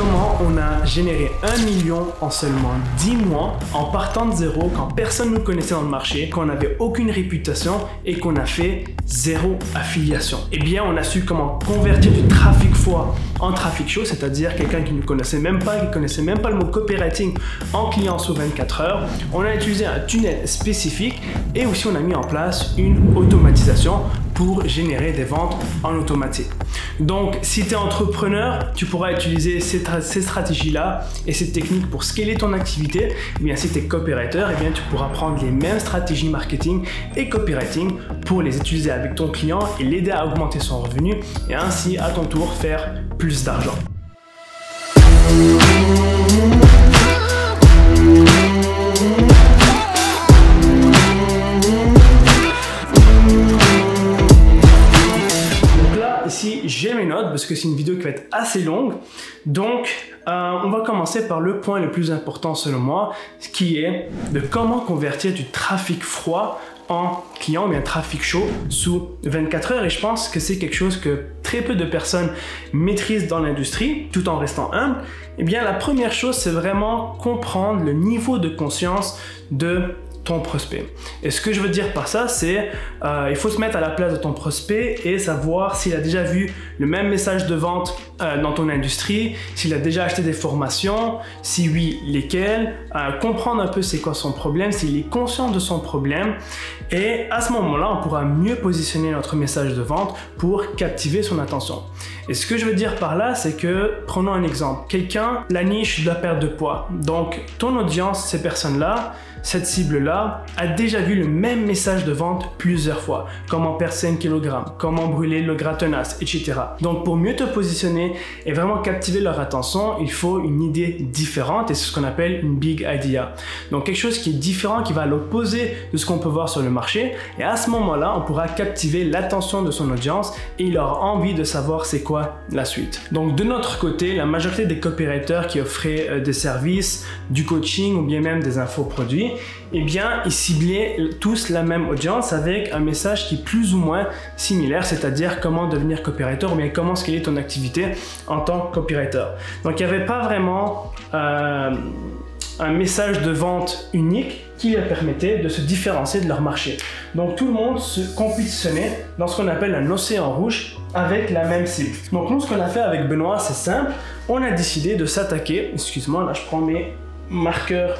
comment on a généré 1 million en seulement 10 mois, en partant de zéro, quand personne ne nous connaissait dans le marché, qu'on n'avait aucune réputation et qu'on a fait zéro affiliation. Eh bien, on a su comment convertir du trafic froid en trafic chaud, c'est-à-dire quelqu'un qui ne connaissait même pas, le mot copywriting en client sous 24 heures. On a utilisé un tunnel spécifique et aussi on a mis en place une automatisation pour générer des ventes en automatique. Donc, si tu es entrepreneur, tu pourras utiliser ces stratégies-là et ces techniques pour scaler ton activité. Eh bien, si tu es copywriter, eh bien, tu pourras prendre les mêmes stratégies marketing et copywriting pour les utiliser avec ton client et l'aider à augmenter son revenu et ainsi, à ton tour, faire plus d'argent. Ici, j'ai mes notes parce que c'est une vidéo qui va être assez longue. Donc, on va commencer par le point le plus important selon moi, ce qui est de comment convertir du trafic froid en client, mais un trafic chaud sous 24 heures. Et je pense que c'est quelque chose que très peu de personnes maîtrisent dans l'industrie, tout en restant humble. Eh bien, la première chose, c'est vraiment comprendre le niveau de conscience de ton prospect. Et ce que je veux dire par ça, c'est il faut se mettre à la place de ton prospect et savoir s'il a déjà vu le même message de vente dans ton industrie, s'il a déjà acheté des formations, si oui, lesquelles, comprendre un peu c'est quoi son problème, s'il est conscient de son problème. Et à ce moment-là, on pourra mieux positionner notre message de vente pour captiver son attention. Et ce que je veux dire par là, c'est que, prenons un exemple, quelqu'un, la niche de la perte de poids. Donc, ton audience, ces personnes-là, cette cible-là, a déjà vu le même message de vente plusieurs fois. Comment perdre 5 kg, comment brûler le gras tenace, etc. Donc, pour mieux te positionner et vraiment captiver leur attention, il faut une idée différente et c'est ce qu'on appelle une big idea. Donc, quelque chose qui est différent, qui va à l'opposé de ce qu'on peut voir sur le marché. Et à ce moment-là, on pourra captiver l'attention de son audience et il aura envie de savoir c'est quoi la suite. Donc, de notre côté, la majorité des copywriters qui offraient des services, du coaching ou bien même des infoproduits, eh bien, ils ciblaient tous la même audience avec un message qui est plus ou moins similaire, c'est-à-dire comment devenir copywriter ou bien comment scaler ton activité en tant que copywriter. Donc, il n'y avait pas vraiment un message de vente unique qui leur permettait de se différencier de leur marché. Donc, tout le monde se compétitionnait dans ce qu'on appelle un océan rouge avec la même cible. Donc, nous, ce qu'on a fait avec Benoît, c'est simple. On a décidé de s'attaquer, excuse-moi, là, je prends mes marqueurs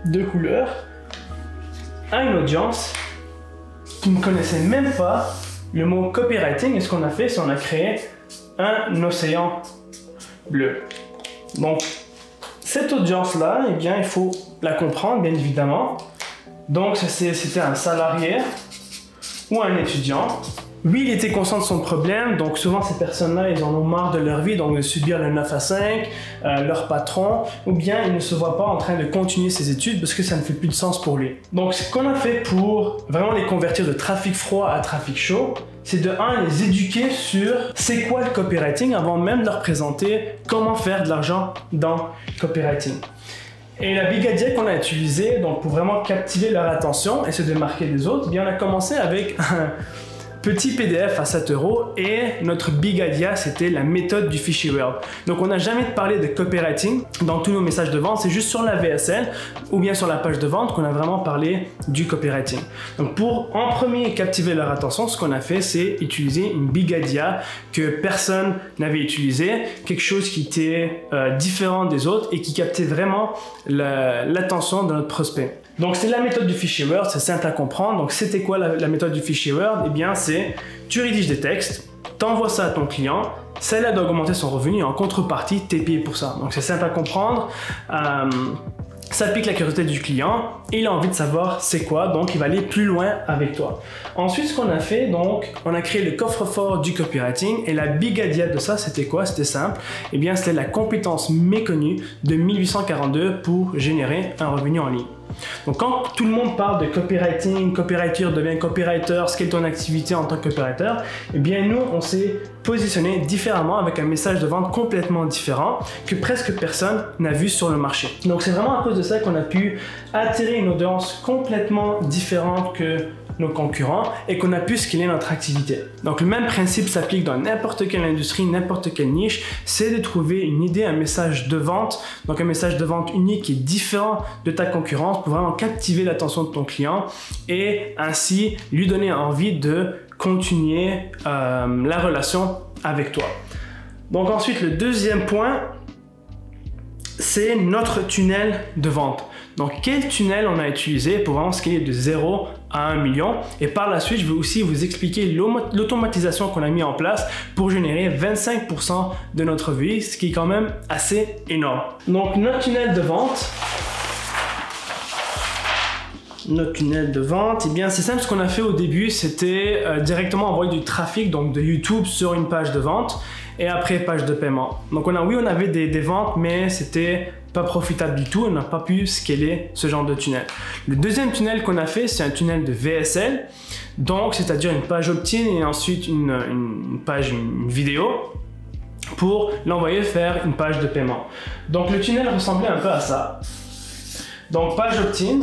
de couleur, à une audience qui ne connaissait même pas le mot copywriting. Et ce qu'on a fait, c'est qu'on a créé un océan bleu. Donc, cette audience-là, eh bien, il faut la comprendre, bien évidemment. Donc, c'était un salarié ou un étudiant. Oui, il était conscient de son problème, donc souvent ces personnes-là, ils en ont marre de leur vie, donc de subir le 9 à 5, leur patron, ou bien ils ne se voient pas en train de continuer ses études parce que ça ne fait plus de sens pour lui. Donc, ce qu'on a fait pour vraiment les convertir de trafic froid à trafic chaud, c'est de 1, les éduquer sur c'est quoi le copywriting avant même de leur présenter comment faire de l'argent dans le copywriting. Et la big idea qu'on a utilisée donc pour vraiment captiver leur attention et se démarquer des autres, eh bien on a commencé avec un petit PDF à 7 € et notre big idea c'était la méthode du fichier Word. Donc on n'a jamais parlé de copywriting dans tous nos messages de vente, c'est juste sur la VSL ou bien sur la page de vente qu'on a vraiment parlé du copywriting. Donc pour en premier captiver leur attention, ce qu'on a fait c'est utiliser une big idea que personne n'avait utilisé, quelque chose qui était différent des autres et qui captait vraiment l'attention de notre prospect. Donc c'est la méthode du fichier Word, c'est simple à comprendre. Donc c'était quoi la méthode du fichier Word? Eh bien c'est, tu rédiges des textes, t'envoies ça à ton client, ça l'aide à augmenter son revenu et en contrepartie, t'es payé pour ça. Donc c'est simple à comprendre. Ça pique la curiosité du client, il a envie de savoir c'est quoi, donc il va aller plus loin avec toi. Ensuite, ce qu'on a fait, donc, on a créé le coffre-fort du copywriting et la big idea de ça, c'était quoi? C'était simple. Eh bien, c'était la compétence méconnue de 1842 pour générer un revenu en ligne. Donc, quand tout le monde parle de copywriting, copywriter devient copywriter, scale ton activité en tant que copywriter, eh bien, nous, on s'est positionné différemment avec un message de vente complètement différent que presque personne n'a vu sur le marché. Donc, c'est vraiment à cause de ça qu'on a pu attirer une audience complètement différente que nos concurrents et qu'on a pu scaler notre activité. Donc le même principe s'applique dans n'importe quelle industrie, n'importe quelle niche, c'est de trouver une idée, un message de vente, donc un message de vente unique qui est différent de ta concurrence pour vraiment captiver l'attention de ton client et ainsi lui donner envie de continuer la relation avec toi. Donc ensuite, le deuxième point, c'est notre tunnel de vente. Donc quel tunnel on a utilisé pour vraiment scaler de 0 à 1 million. Et par la suite, je vais aussi vous expliquer l'automatisation qu'on a mis en place pour générer 25% de notre vie, ce qui est quand même assez énorme. Donc notre tunnel de vente, eh bien c'est simple, ce qu'on a fait au début, c'était directement envoyer du trafic, donc de YouTube sur une page de vente et après page de paiement. Donc on avait des ventes, mais c'était pas profitable du tout, on n'a pas pu scaler ce genre de tunnel. Le deuxième tunnel qu'on a fait, c'est un tunnel de VSL, donc c'est-à-dire une page opt-in et ensuite une vidéo pour l'envoyer faire une page de paiement. Donc le tunnel ressemblait un peu à ça. Donc page opt-in.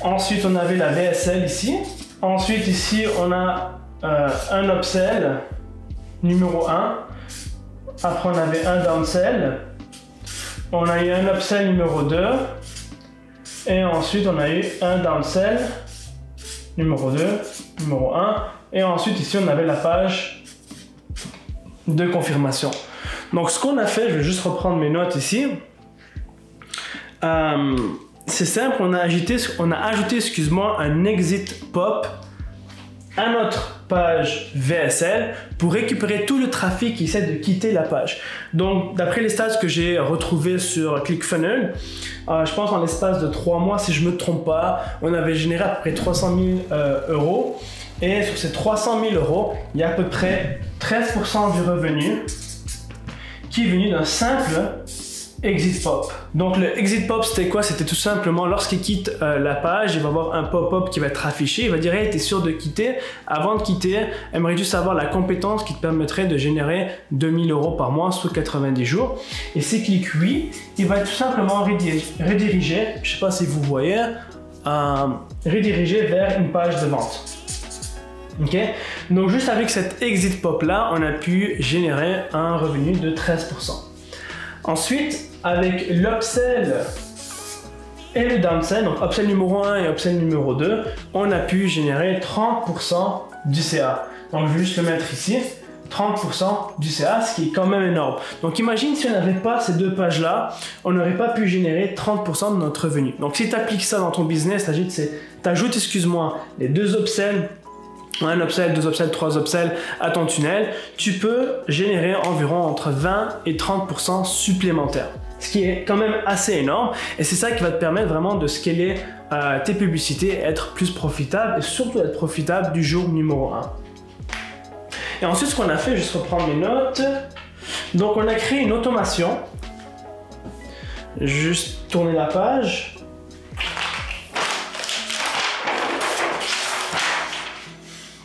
Ensuite, on avait la VSL ici. Ensuite, ici, on a un upsell numéro 1. Après, on avait un downsell. On a eu un upsell numéro 2. Et ensuite, on a eu un downsell numéro 2, numéro 1. Et ensuite, ici, on avait la page de confirmation. Donc, ce qu'on a fait, je vais juste reprendre mes notes ici. C'est simple, on a ajouté un exit pop à notre page VSL pour récupérer tout le trafic qui essaie de quitter la page. Donc, d'après les stats que j'ai retrouvés sur ClickFunnels, je pense en l'espace de 3 mois, si je ne me trompe pas, on avait généré à peu près 300 000 euros. Et sur ces 300 000 euros, il y a à peu près 13% du revenu qui est venu d'un simple exit pop. Donc le exit pop, c'était quoi? C'était tout simplement lorsqu'il quitte la page, il va avoir un pop-up qui va être affiché, il va dire hey, t'es sûr de quitter? Avant de quitter, aimerais-tu savoir la compétence qui te permettrait de générer 2000 euros par mois sous 90 jours? Et si tu cliques oui, il va tout simplement rediriger, je sais pas si vous voyez, rediriger vers une page de vente. Ok? Donc juste avec cet exit pop là, on a pu générer un revenu de 13%. Ensuite, avec l'upsell et le downsell, donc upsell numéro 1 et upsell numéro 2, on a pu générer 30% du CA. Donc je vais juste le mettre ici, 30% du CA, ce qui est quand même énorme. Donc imagine si on n'avait pas ces deux pages-là, on n'aurait pas pu générer 30% de notre revenu. Donc si tu appliques ça dans ton business, tu ajoutes, les deux upsells, un upsell, deux upsells, trois upsells à ton tunnel, tu peux générer environ entre 20 et 30% supplémentaires. Ce qui est quand même assez énorme et c'est ça qui va te permettre vraiment de scaler tes publicités, être plus profitable et surtout être profitable du jour numéro 1. Et ensuite, ce qu'on a fait, juste reprendre mes notes. Donc, on a créé une automation. Juste tourner la page.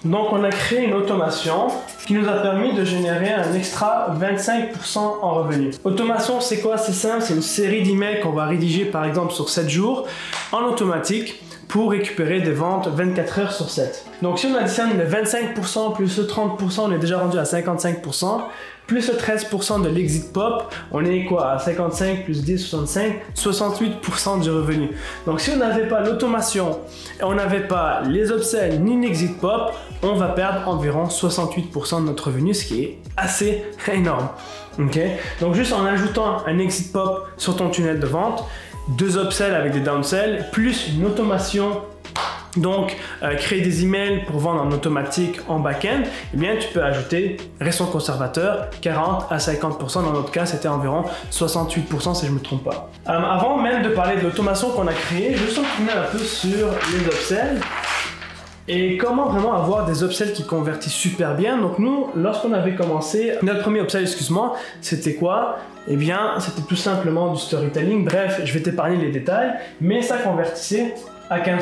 Donc, on a créé une automation qui nous a permis de générer un extra 25% en revenus. Automation, c'est quoi? C'est simple, c'est une série d'emails qu'on va rédiger par exemple sur 7 jours en automatique pour récupérer des ventes 24 heures sur 7. Donc, si on additionne le 25% plus le 30%, on est déjà rendu à 55%. Plus le 13% de l'exit pop, on est quoi? À 55 plus 10, 65, 68% du revenu. Donc si on n'avait pas l'automation et on n'avait pas les upsells ni l'exit pop, on va perdre environ 68% de notre revenu, ce qui est assez énorme. Okay? Donc juste en ajoutant un exit pop sur ton tunnel de vente, deux upsells avec des downsells, plus une automation. Donc, créer des emails pour vendre en automatique en back-end, eh bien, tu peux ajouter, restons conservateur, 40 à 50%. Dans notre cas, c'était environ 68% si je ne me trompe pas. Avant même de parler de l'automation qu'on a créée, je vais juste retourner un peu sur les upsells et comment vraiment avoir des upsells qui convertissent super bien. Donc nous, lorsqu'on avait commencé, notre premier upsell, c'était quoi? Eh bien, c'était tout simplement du storytelling. Bref, je vais t'épargner les détails, mais ça convertissait à 15%.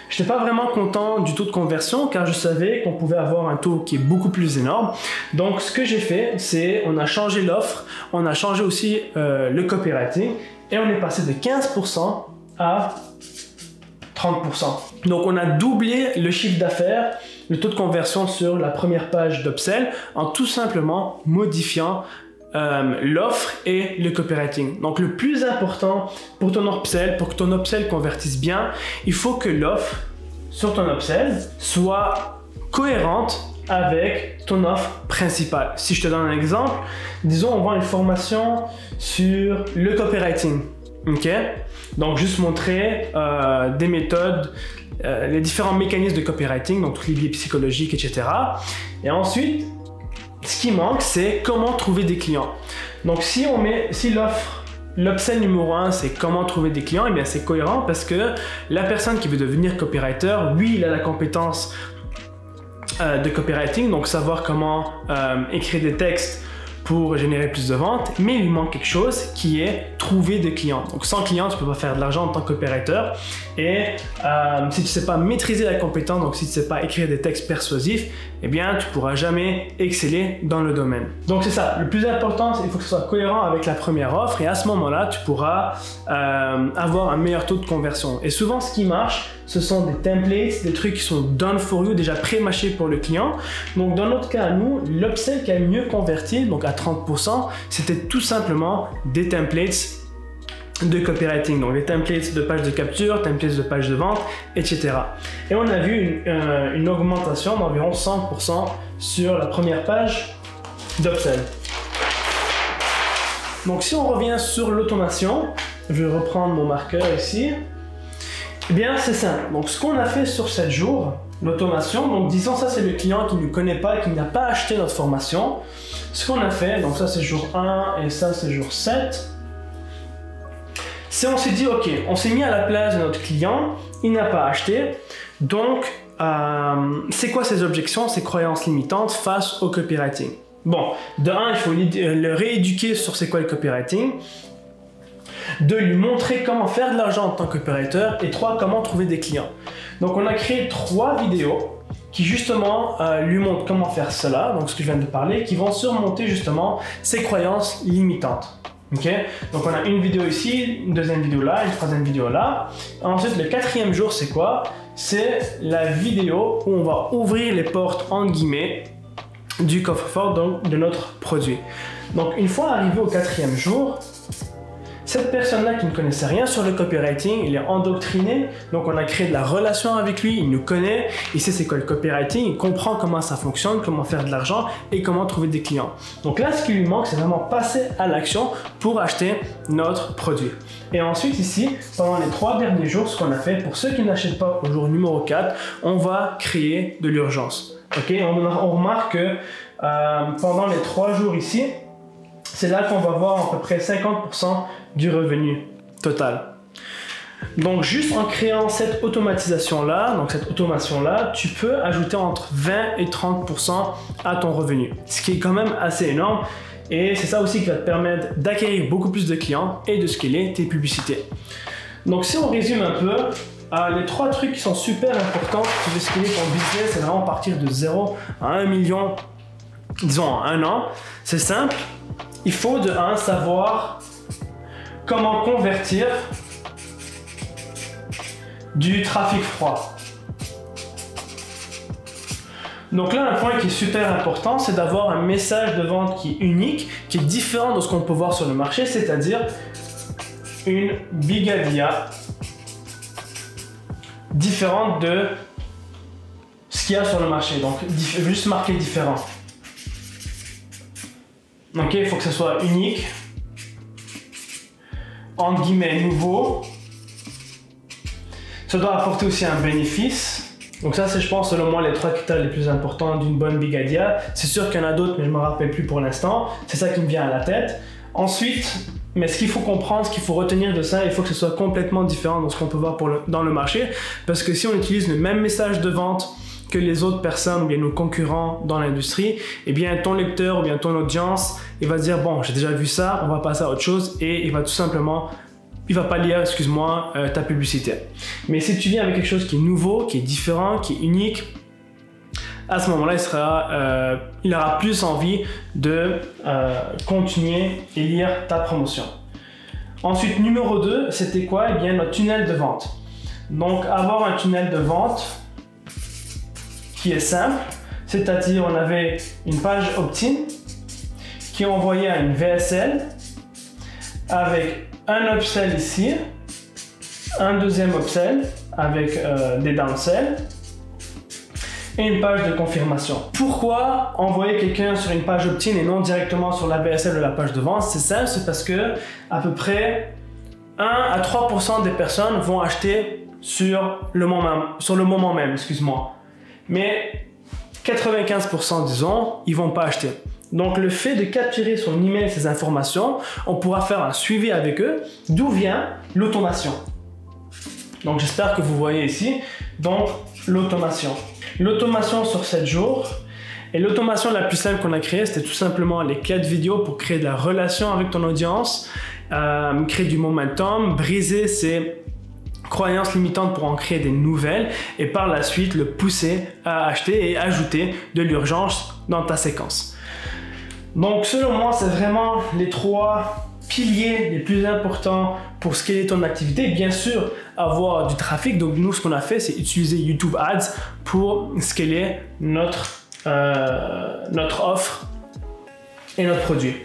Je n'étais pas vraiment content du taux de conversion car je savais qu'on pouvait avoir un taux qui est beaucoup plus énorme. Donc ce que j'ai fait, c'est on a changé l'offre, on a changé aussi le copywriting et on est passé de 15% à 30%. Donc on a doublé le chiffre d'affaires, le taux de conversion sur la première page d'upsell en tout simplement modifiant l'offre et le copywriting. Donc le plus important pour ton upsell, pour que ton upsell convertisse bien, il faut que l'offre sur ton upsell soit cohérente avec ton offre principale. Si je te donne un exemple, disons on vend une formation sur le copywriting. Ok? Donc juste montrer des méthodes, les différents mécanismes de copywriting, donc tous les biais psychologiques, etc. Et ensuite, ce qui manque, c'est comment trouver des clients. Donc si l'offre, l'upsell numéro 1, c'est comment trouver des clients, et bien c'est cohérent parce que la personne qui veut devenir copywriter, oui, il a la compétence de copywriting, donc savoir comment écrire des textes pour générer plus de ventes, mais il lui manque quelque chose qui est trouver des clients. Donc sans clients, tu peux pas faire de l'argent en tant que copywriter. Et si tu sais pas maîtriser la compétence, donc si tu sais pas écrire des textes persuasifs, eh bien tu pourras jamais exceller dans le domaine. Donc c'est ça, le plus important, c'est qu'il faut que ce soit cohérent avec la première offre et à ce moment-là, tu pourras avoir un meilleur taux de conversion. Et souvent, ce qui marche, ce sont des templates, des trucs qui sont done for you, déjà pré-mâchés pour le client. Donc dans notre cas, nous, l'upsell qui a mieux converti, donc à 30%, c'était tout simplement des templates de copywriting, donc des templates de pages de capture, templates de pages de vente, etc. Et on a vu une augmentation d'environ 100% sur la première page d'upsell. Donc si on revient sur l'automation, je vais reprendre mon marqueur ici. Eh bien, c'est simple. Donc, ce qu'on a fait sur 7 jours, l'automation, donc disons ça, c'est le client qui ne connaît pas, qui n'a pas acheté notre formation. Ce qu'on a fait, donc ça, c'est jour 1 et ça, c'est jour 7. C'est on s'est dit, ok, on s'est mis à la place de notre client, il n'a pas acheté. Donc, c'est quoi ses objections, ses croyances limitantes face au copywriting? Bon, de 1, il faut le rééduquer sur c'est quoi le copywriting. 2, lui montrer comment faire de l'argent en tant que copywriter. Et 3, comment trouver des clients. Donc on a créé 3 vidéos qui justement lui montrent comment faire cela, donc ce que je viens de parler, qui vont surmonter justement ses croyances limitantes. Okay? Donc on a une vidéo ici, une deuxième vidéo là, une troisième vidéo là. Ensuite le 4e jour c'est quoi? C'est la vidéo où on va ouvrir les portes entre guillemets du coffre-fort, donc de notre produit. Donc une fois arrivé au 4e jour, cette personne-là qui ne connaissait rien sur le copywriting, il est endoctriné, donc on a créé de la relation avec lui, il nous connaît, il sait c'est quoi le copywriting, il comprend comment ça fonctionne, comment faire de l'argent et comment trouver des clients. Donc là, ce qui lui manque, c'est vraiment passer à l'action pour acheter notre produit. Et ensuite ici, pendant les 3 derniers jours, ce qu'on a fait, pour ceux qui n'achètent pas au jour numéro 4, on va créer de l'urgence. Okay? On remarque que pendant les 3 jours ici, c'est là qu'on va voir à peu près 50% du revenu total. Donc juste en créant cette automatisation-là, donc cette automation-là, tu peux ajouter entre 20 et 30% à ton revenu, ce qui est quand même assez énorme. Et c'est ça aussi qui va te permettre d'acquérir beaucoup plus de clients et de scaler tes publicités. Donc si on résume un peu, les 3 trucs qui sont super importants si tu veux scaler ton business, c'est vraiment partir de 0 à 1 million, disons en 1 an. C'est simple. Il faut de 1 savoir comment convertir du trafic froid. Donc là, un point qui est super important, c'est d'avoir un message de vente qui est unique, qui est différent de ce qu'on peut voir sur le marché, c'est-à-dire une big idea différente de ce qu'il y a sur le marché. Donc juste marqué différent. Ok, il faut que ce soit unique, entre guillemets nouveau. Ça doit apporter aussi un bénéfice. Donc ça, c'est je pense selon moi les 3 critères les plus importants d'une bonne big idea. C'est sûr qu'il y en a d'autres, mais je ne me rappelle plus pour l'instant. C'est ça qui me vient à la tête. Ensuite, mais ce qu'il faut comprendre, ce qu'il faut retenir de ça, il faut que ce soit complètement différent de ce qu'on peut voir dans le marché. Parce que si on utilise le même message de vente que les autres personnes ou bien nos concurrents dans l'industrie, eh bien ton lecteur ou bien ton audience, il va se dire bon, j'ai déjà vu ça, on va passer à autre chose et il va tout simplement, il va pas lire, excuse-moi, ta publicité. Mais si tu viens avec quelque chose qui est nouveau, qui est différent, qui est unique, à ce moment-là, il aura plus envie de continuer et lire ta promotion. Ensuite, numéro 2, c'était quoi? Eh bien notre tunnel de vente. Donc avoir un tunnel de vente qui est simple, c'est-à-dire on avait une page opt-in qui envoyait à une VSL avec un upsell ici, un deuxième upsell avec des downsells et une page de confirmation. Pourquoi envoyer quelqu'un sur une page opt-in et non directement sur la VSL de la page de vente? C'est simple, c'est parce que à peu près 1 à 3% des personnes vont acheter sur le moment même, excuse-moi. Mais 95% disons, ils vont pas acheter. Donc le fait de capturer son email ces informations, on pourra faire un suivi avec eux, d'où vient l'automation. Donc j'espère que vous voyez ici, donc l'automation. L'automation sur 7 jours. Et l'automation la plus simple qu'on a créée, c'était tout simplement les 4 vidéos pour créer de la relation avec ton audience, créer du momentum, briser ces croyances limitantes pour en créer des nouvelles et par la suite le pousser à acheter et ajouter de l'urgence dans ta séquence. Donc selon moi, c'est vraiment les 3 piliers les plus importants pour scaler ton activité. Bien sûr, avoir du trafic. Donc nous, ce qu'on a fait, c'est utiliser YouTube Ads pour scaler notre offre et notre produit.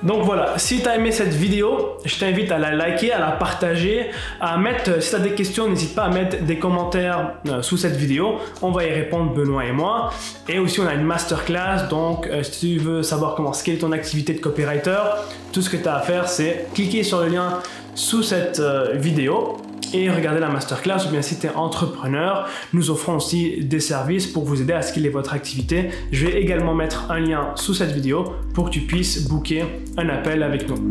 Donc voilà, si tu as aimé cette vidéo, je t'invite à la liker, à la partager, à mettre, si tu as des questions, n'hésite pas à mettre des commentaires sous cette vidéo. On va y répondre, Benoît et moi. Et aussi, on a une masterclass. Donc, si tu veux savoir comment scaler ton activité de copywriter, tout ce que tu as à faire, c'est cliquer sur le lien sous cette vidéo et regarder la masterclass. Ou bien si tu es entrepreneur, nous offrons aussi des services pour vous aider à scaler votre activité. Je vais également mettre un lien sous cette vidéo pour que tu puisses booker un appel avec nous.